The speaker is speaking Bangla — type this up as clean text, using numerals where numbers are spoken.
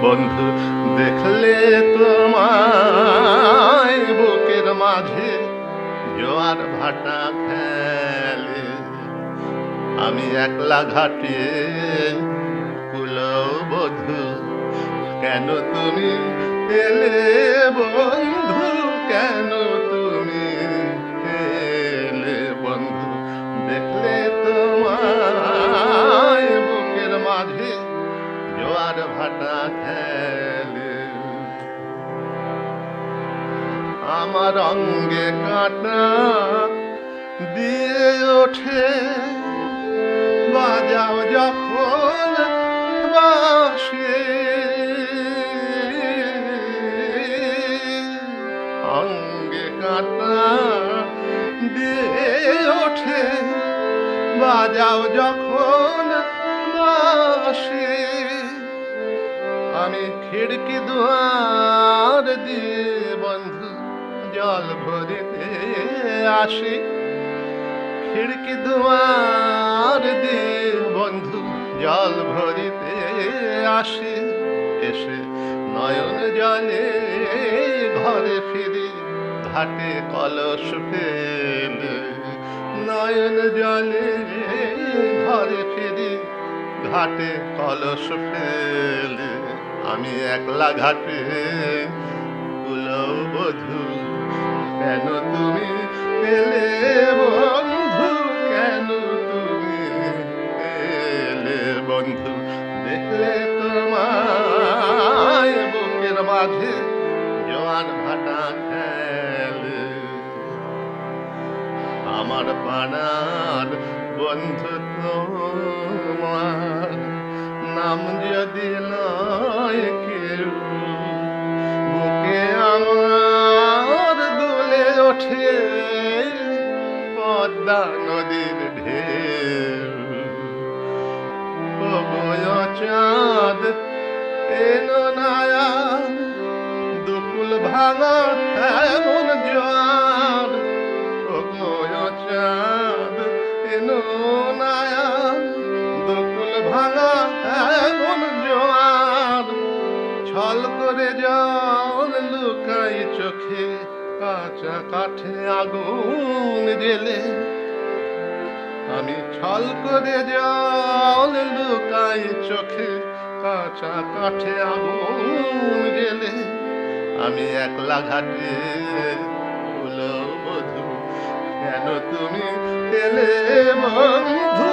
বন্ধু দেখলে তোমায় বুকের মাঝে জোয়ার ভাটা খেলে, আমি একলা ঘাটে কুলবধূ, কেন তুমি এলে বন্ধু, কেন তুমি এলে বন্ধু? দেখলে তোমায় বুকের মাঝে জোয়ার ভাটা খেলে, আমার অঙ্গে কাঁটা দিয়ে ওঠে বাজাও যখন বাঁশি, অঙ্গে কাঁটা দিয়ে ওঠে বাজাও যখন বাঁশি, আমি খিড়কি দুয়ার দিয়ে বন্ধু জল ভরিতে আসি, খিড়কি দুয়ার দিয়ে বন্ধু জল ভরিতে আসি, এসে নয়ন জলে ঘরে ফিরি ঘাটে কলস ফেলে, নয়ন জলে ঘরে ফিরি ঘাটে কলস ফেলে, আমি একলা ঘাটে কুলবধূ, কেন তুমি এলে বন্ধু, কেন তুমি এলে বন্ধু? দেখলে তোমায় বুকের মাঝে জোয়ার ভাটা খেলে, আমার পাড়ার বন্ধু তোমার নাম যদি লয় কেউ, বুকে আমার দুলে ওঠে পদ্মা নদীর ঢেউ, চাঁদ এনো নায়া দুকুল ভাঙা এমন জোয়ার, চাঁদ এনো নায়া দুকুল ভাঙা এমন জোয়ার, ছল করে জল লুকাই চোখে কাঁচা কাঠে আগুন জেলে, আমি ছল করে জল লুকাই চোখে কাঁচা কাঠে আগুন জেলে, আমি একলা ঘাটে কুলবধূ, কেন তুমি এলে বন্ধু?